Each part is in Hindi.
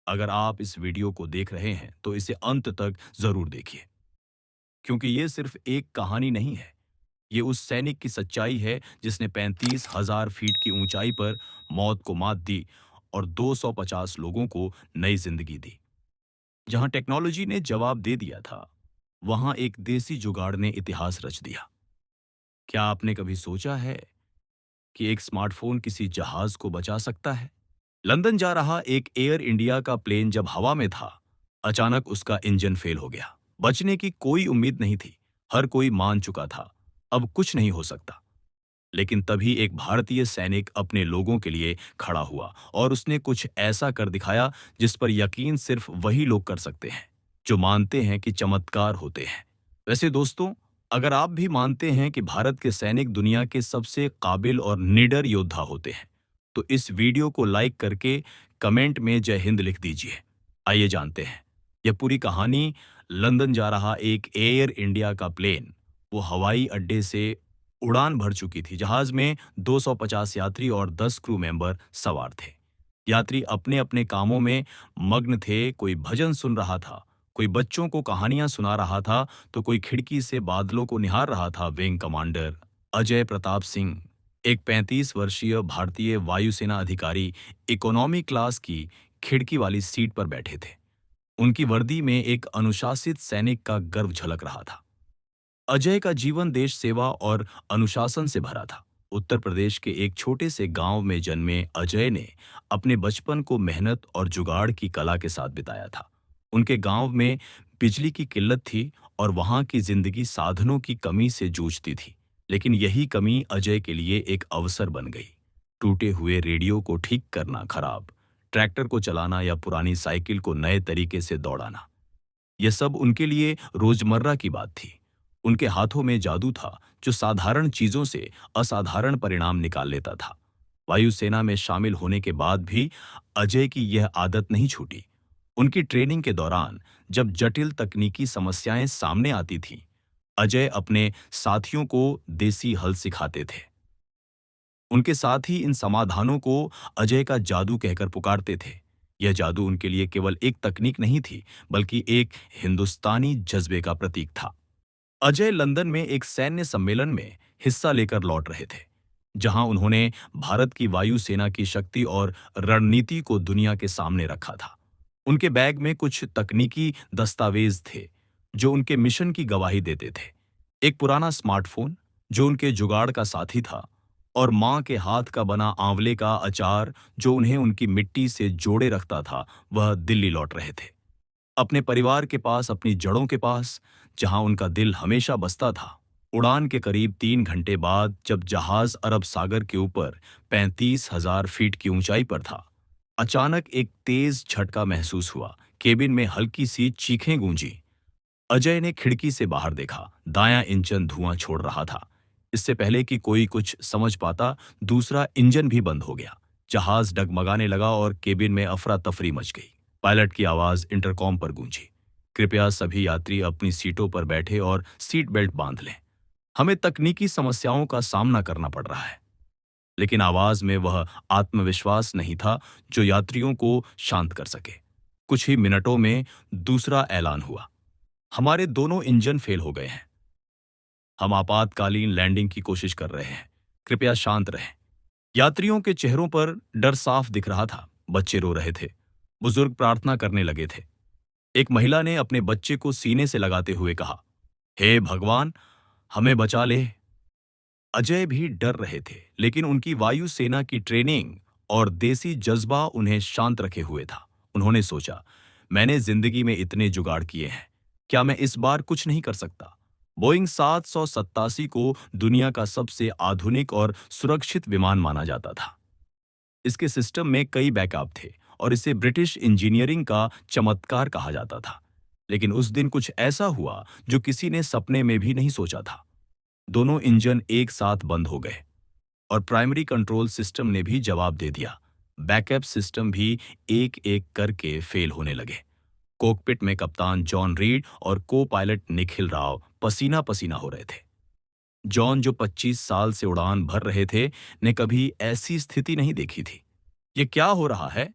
अगर आप इस वीडियो को देख रहे हैं तो इसे अंत तक जरूर देखिए, क्योंकि ये सिर्फ एक कहानी नहीं है। ये उस सैनिक की सच्चाई है जिसने 35,000 फीट की ऊंचाई पर मौत को मात दी और 250 लोगों को नई जिंदगी दी। जहां टेक्नोलॉजी ने जवाब दे दिया था, वहां एक देसी जुगाड़ ने इतिहास रच दिया। क्या आपने कभी सोचा है कि एक स्मार्टफोन किसी जहाज को बचा सकता है? लंदन जा रहा एक एयर इंडिया का प्लेन जब हवा में था, अचानक उसका इंजन फेल हो गया। बचने की कोई उम्मीद नहीं थी। हर कोई मान चुका था, अब कुछ नहीं हो सकता। लेकिन तभी एक भारतीय सैनिक अपने लोगों के लिए खड़ा हुआ और उसने कुछ ऐसा कर दिखाया जिस पर यकीन सिर्फ वही लोग कर सकते हैं जो मानते हैं कि चमत्कार होते हैं। वैसे दोस्तों, अगर आप भी मानते हैं कि भारत के सैनिक दुनिया के सबसे काबिल और निडर योद्धा होते हैं, तो इस वीडियो को लाइक करके कमेंट में जय हिंद लिख दीजिए। आइए जानते हैं यह पूरी कहानी। लंदन जा रहा एक एयर इंडिया का प्लेन वो हवाई अड्डे से उड़ान भर चुकी थी। जहाज में 250 यात्री और 10 क्रू मेंबर सवार थे। यात्री अपने अपने कामों में मग्न थे। कोई भजन सुन रहा था, कोई बच्चों को कहानियां सुना रहा था, तो कोई खिड़की से बादलों को निहार रहा था। विंग कमांडर अजय प्रताप सिंह, एक 35 वर्षीय भारतीय वायुसेना अधिकारी, इकोनॉमी क्लास की खिड़की वाली सीट पर बैठे थे। उनकी वर्दी में एक अनुशासित सैनिक का गर्व झलक रहा था। अजय का जीवन देश सेवा और अनुशासन से भरा था। उत्तर प्रदेश के एक छोटे से गांव में जन्मे अजय ने अपने बचपन को मेहनत और जुगाड़ की कला के साथ बिताया था। उनके गांव में बिजली की किल्लत थी और वहां की जिंदगी साधनों की कमी से जूझती थी। लेकिन यही कमी अजय के लिए एक अवसर बन गई। टूटे हुए रेडियो को ठीक करना, खराब ट्रैक्टर को चलाना या पुरानी साइकिल को नए तरीके से दौड़ाना, यह सब उनके लिए रोजमर्रा की बात थी। उनके हाथों में जादू था जो साधारण चीजों से असाधारण परिणाम निकाल लेता था। वायुसेना में शामिल होने के बाद भी अजय की यह आदत नहीं छूटी। उनकी ट्रेनिंग के दौरान जब जटिल तकनीकी समस्याएं सामने आती थीं, अजय अपने साथियों को देसी हल सिखाते थे। उनके साथ ही इन समाधानों को अजय का जादू कहकर पुकारते थे। यह जादू उनके लिए केवल एक तकनीक नहीं थी, बल्कि एक हिंदुस्तानी जज्बे का प्रतीक था। अजय लंदन में एक सैन्य सम्मेलन में हिस्सा लेकर लौट रहे थे, जहां उन्होंने भारत की वायुसेना की शक्ति और रणनीति को दुनिया के सामने रखा था। उनके बैग में कुछ तकनीकी दस्तावेज थे जो उनके मिशन की गवाही देते थे। एक पुराना स्मार्टफोन जो उनके जुगाड़ का साथी था, और मां के हाथ का बना आंवले का अचार जो उन्हें उनकी मिट्टी से जोड़े रखता था। वह दिल्ली लौट रहे थे, अपने परिवार के पास, अपनी जड़ों के पास, जहां उनका दिल हमेशा बसता था। उड़ान के करीब 3 घंटे बाद जब जहाज अरब सागर के ऊपर 35,000 फीट की ऊंचाई पर था, अचानक एक तेज झटका महसूस हुआ। केबिन में हल्की सी चीखें गूंजी। अजय ने खिड़की से बाहर देखा। दायां इंजन धुआं छोड़ रहा था। इससे पहले कि कोई कुछ समझ पाता, दूसरा इंजन भी बंद हो गया। जहाज डगमगाने लगा और केबिन में अफरा तफरी मच गई। पायलट की आवाज इंटरकॉम पर गूंजी, कृपया सभी यात्री अपनी सीटों पर बैठे और सीट बेल्ट बांध लें। हमें तकनीकी समस्याओं का सामना करना पड़ रहा है। लेकिन आवाज में वह आत्मविश्वास नहीं था जो यात्रियों को शांत कर सके। कुछ ही मिनटों में दूसरा ऐलान हुआ, हमारे दोनों इंजन फेल हो गए हैं। हम आपातकालीन लैंडिंग की कोशिश कर रहे हैं। कृपया शांत रहें। यात्रियों के चेहरों पर डर साफ दिख रहा था। बच्चे रो रहे थे, बुजुर्ग प्रार्थना करने लगे थे। एक महिला ने अपने बच्चे को सीने से लगाते हुए कहा, हे भगवान, हमें बचा ले। अजय भी डर रहे थे, लेकिन उनकी वायुसेना की ट्रेनिंग और देसी जज्बा उन्हें शांत रखे हुए था। उन्होंने सोचा, मैंने जिंदगी में इतने जुगाड़ किए हैं, क्या मैं इस बार कुछ नहीं कर सकता? बोइंग 787 को दुनिया का सबसे आधुनिक और सुरक्षित विमान माना जाता था। इसके सिस्टम में कई बैकअप थे और इसे ब्रिटिश इंजीनियरिंग का चमत्कार कहा जाता था। लेकिन उस दिन कुछ ऐसा हुआ जो किसी ने सपने में भी नहीं सोचा था। दोनों इंजन एक साथ बंद हो गए और प्राइमरी कंट्रोल सिस्टम ने भी जवाब दे दिया। बैकअप सिस्टम भी एक एक करके फेल होने लगे। कॉकपिट में कप्तान जॉन रीड और को पायलट निखिल राव पसीना पसीना हो रहे थे। जॉन, जो 25 साल से उड़ान भर रहे थे, ने कभी ऐसी स्थिति नहीं देखी थी। ये क्या हो रहा है?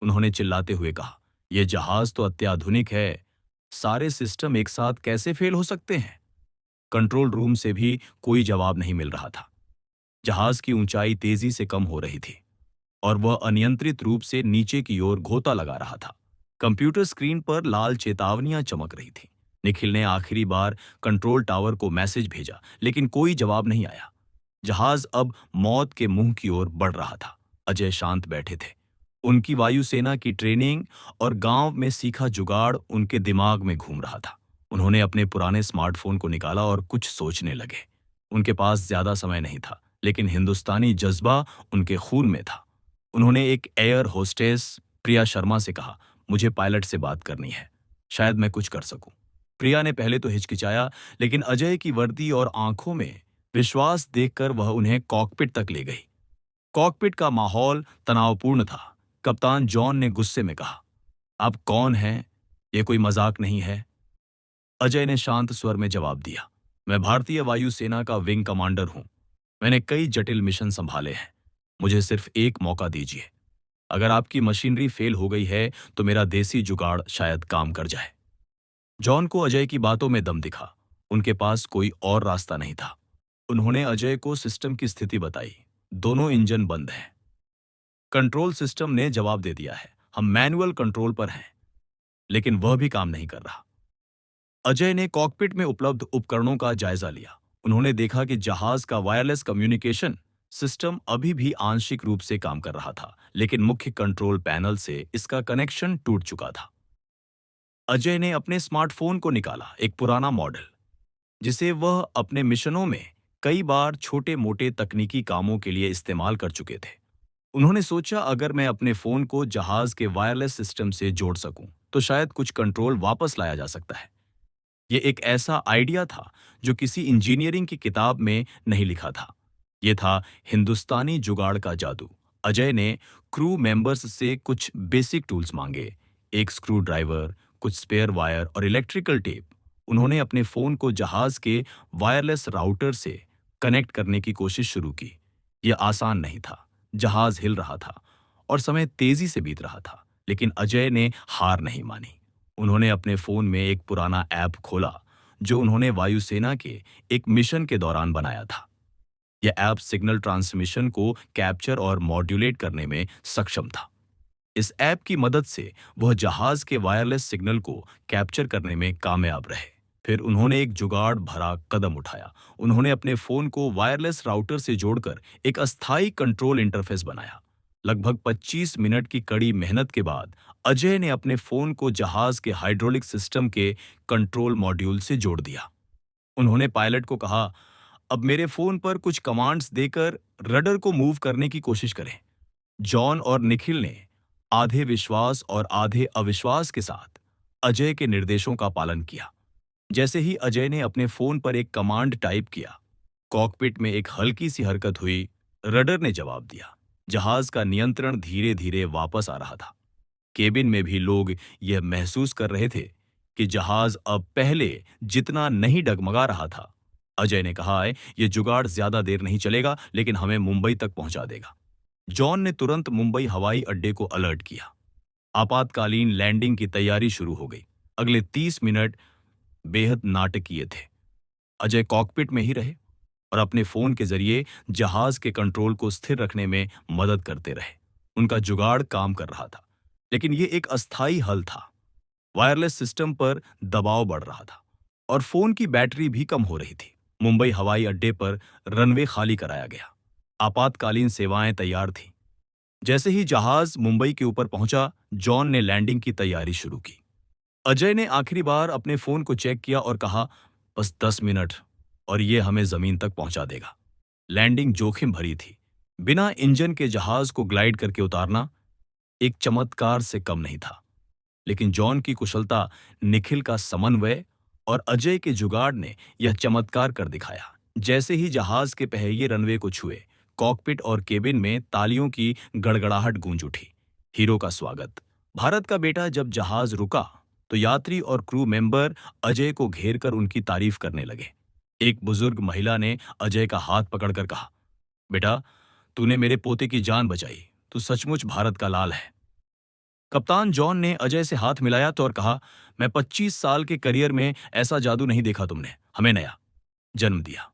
उन्होंने चिल्लाते हुए कहा, यह जहाज तो अत्याधुनिक है, सारे सिस्टम एक साथ कैसे फेल हो सकते हैं? कंट्रोल रूम से भी कोई जवाब नहीं मिल रहा था। जहाज की ऊंचाई तेजी से कम हो रही थी और वह अनियंत्रित रूप से नीचे की ओर गोता लगा रहा था। कंप्यूटर स्क्रीन पर लाल चेतावनियां चमक रही थीं। निखिल ने आखिरी बार कंट्रोल टावर को मैसेज भेजा, लेकिन कोई जवाब नहीं आया। जहाज अब मौत के मुंह की ओर बढ़ रहा था। अजय शांत बैठे थे। उनकी वायुसेना की ट्रेनिंग और गांव में सीखा जुगाड़ उनके दिमाग में घूम रहा था। उन्होंने अपने पुराने स्मार्टफोन को निकाला और कुछ सोचने लगे। उनके पास ज्यादा समय नहीं था, लेकिन हिंदुस्तानी जज्बा उनके खून में था। उन्होंने एक एयर होस्टेस प्रिया शर्मा से कहा, मुझे पायलट से बात करनी है, शायद मैं कुछ कर सकूं। प्रिया ने पहले तो हिचकिचाया, लेकिन अजय की वर्दी और आंखों में विश्वास देखकर वह उन्हें कॉकपिट तक ले गई। कॉकपिट का माहौल तनावपूर्ण था। कप्तान जॉन ने गुस्से में कहा, आप कौन हैं? यह कोई मजाक नहीं है। अजय ने शांत स्वर में जवाब दिया, मैं भारतीय वायुसेना का विंग कमांडर हूं। मैंने कई जटिल मिशन संभाले हैं। मुझे सिर्फ एक मौका दीजिए। अगर आपकी मशीनरी फेल हो गई है तो मेरा देसी जुगाड़ शायद काम कर जाए। जॉन को अजय की बातों में दम दिखा। उनके पास कोई और रास्ता नहीं था। उन्होंने अजय को सिस्टम की स्थिति बताई। दोनों इंजन बंद हैं। कंट्रोल सिस्टम ने जवाब दे दिया है, हम मैनुअल कंट्रोल पर हैं, लेकिन वह भी काम नहीं कर रहा। अजय ने कॉकपिट में उपलब्ध उपकरणों का जायजा लिया। उन्होंने देखा कि जहाज का वायरलेस कम्युनिकेशन सिस्टम अभी भी आंशिक रूप से काम कर रहा था, लेकिन मुख्य कंट्रोल पैनल से इसका कनेक्शन टूट चुका था। अजय ने अपने स्मार्टफोन को निकाला, एक पुराना मॉडल जिसे वह अपने मिशनों में कई बार छोटे-मोटे तकनीकी कामों के लिए इस्तेमाल कर चुके थे। उन्होंने सोचा, अगर मैं अपने फोन को जहाज के वायरलेस सिस्टम से जोड़ सकूं, तो शायद कुछ कंट्रोल वापस लाया जा सकता है। ये एक ऐसा आइडिया था जो किसी इंजीनियरिंग की किताब में नहीं लिखा था। ये था हिंदुस्तानी जुगाड़ का जादू। अजय ने क्रू मेंबर्स से कुछ बेसिक टूल्स मांगे, एक स्क्रू ड्राइवर, कुछ स्पेयर वायर और इलेक्ट्रिकल टेप। उन्होंने अपने फोन को जहाज के वायरलेस राउटर से कनेक्ट करने की कोशिश शुरू की। यह आसान नहीं था। जहाज हिल रहा था और समय तेजी से बीत रहा था, लेकिन अजय ने हार नहीं मानी। उन्होंने अपने फोन में एक पुराना ऐप खोला जो उन्होंने वायुसेना के एक मिशन के दौरान बनाया था। यह ऐप सिग्नल ट्रांसमिशन को कैप्चर और मॉड्यूलेट करने में सक्षम था। इस ऐप की मदद से वह जहाज के वायरलेस सिग्नल को कैप्चर करने में कामयाब रहे। फिर उन्होंने एक जुगाड़ भरा कदम उठाया। उन्होंने अपने फोन को वायरलेस राउटर से जोड़कर एक अस्थायी कंट्रोल इंटरफेस बनाया। लगभग 25 मिनट की कड़ी मेहनत के बाद अजय ने अपने फोन को जहाज के हाइड्रोलिक सिस्टम के कंट्रोल मॉड्यूल से जोड़ दिया। उन्होंने पायलट को कहा, अब मेरे फोन पर कुछ कमांड्स देकर रडर को मूव करने की कोशिश करें। जॉन और निखिल ने आधे विश्वास और आधे अविश्वास के साथ अजय के निर्देशों का पालन किया। जैसे ही अजय ने अपने फोन पर एक कमांड टाइप किया, कॉकपिट में एक हल्की सी हरकत हुई। रडर ने जवाब दिया। जहाज का नियंत्रण धीरे धीरे वापस आ रहा था। केबिन में भी लोग यह महसूस कर रहे थे कि जहाज अब पहले जितना नहीं डगमगा रहा था। अजय ने कहा है, यह जुगाड़ ज्यादा देर नहीं चलेगा, लेकिन हमें मुंबई तक पहुंचा देगा। जॉन ने तुरंत मुंबई हवाई अड्डे को अलर्ट किया। आपातकालीन लैंडिंग की तैयारी शुरू हो गई। अगले 30 मिनट बेहद नाटकीय थे। अजय कॉकपिट में ही रहे और अपने फोन के जरिए जहाज के कंट्रोल को स्थिर रखने में मदद करते रहे। उनका जुगाड़ काम कर रहा था, लेकिन यह एक अस्थायी हल था। वायरलेस सिस्टम पर दबाव बढ़ रहा था और फोन की बैटरी भी कम हो रही थी। मुंबई हवाई अड्डे पर रनवे खाली कराया गया। आपातकालीन सेवाएं तैयार थीं। जैसे ही जहाज मुंबई के ऊपर पहुंचा, जॉन ने लैंडिंग की तैयारी शुरू की। अजय ने आखिरी बार अपने फोन को चेक किया और कहा, बस 10 मिनट और ये हमें जमीन तक पहुंचा देगा। लैंडिंग जोखिम भरी थी। बिना इंजन के जहाज को ग्लाइड करके उतारना एक चमत्कार से कम नहीं था, लेकिन जॉन की कुशलता, निखिल का समन्वय और अजय के जुगाड़ ने यह चमत्कार कर दिखाया। जैसे ही जहाज के पहिए रनवे को छुए, कॉकपिट और केबिन में तालियों की गड़गड़ाहट गूंज उठी। हीरो का स्वागत। भारत का बेटा। जब जहाज रुका तो यात्री और क्रू मेंबर अजय को घेरकर उनकी तारीफ करने लगे। एक बुजुर्ग महिला ने अजय का हाथ पकड़कर कहा, बेटा, तूने मेरे पोते की जान बचाई। तू सचमुच भारत का लाल है। कप्तान जॉन ने अजय से हाथ मिलाया तो और कहा, मैं 25 साल के करियर में ऐसा जादू नहीं देखा तुमने, हमें नया जन्म दिया।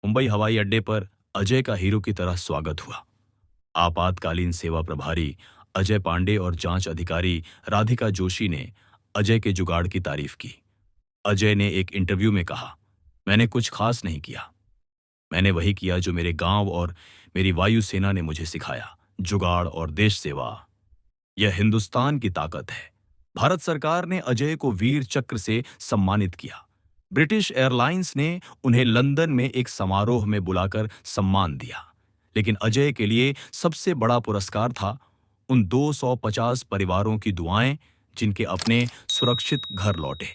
मुंबई हवाई अड्डे पर अजय का हीरो की तरह स्वागत हुआ। आपातकालीन सेवा प्रभारी अजय पांडे और जांच अधिकारी राधिका जोशी ने अजय के जुगाड़ की तारीफ की। अजय ने एक इंटरव्यू में कहा, मैंने कुछ खास नहीं किया, मैंने वही किया जो मेरे गांव और मेरी वायुसेना ने मुझे सिखाया, जुगाड़ और देश सेवा। यह हिंदुस्तान की ताकत है। भारत सरकार ने अजय को वीर चक्र से सम्मानित किया। ब्रिटिश एयरलाइंस ने उन्हें लंदन में एक समारोह में बुलाकर सम्मान दिया। लेकिन अजय के लिए सबसे बड़ा पुरस्कार था उन 250 परिवारों की दुआएं जिनके अपने सुरक्षित घर लौटे।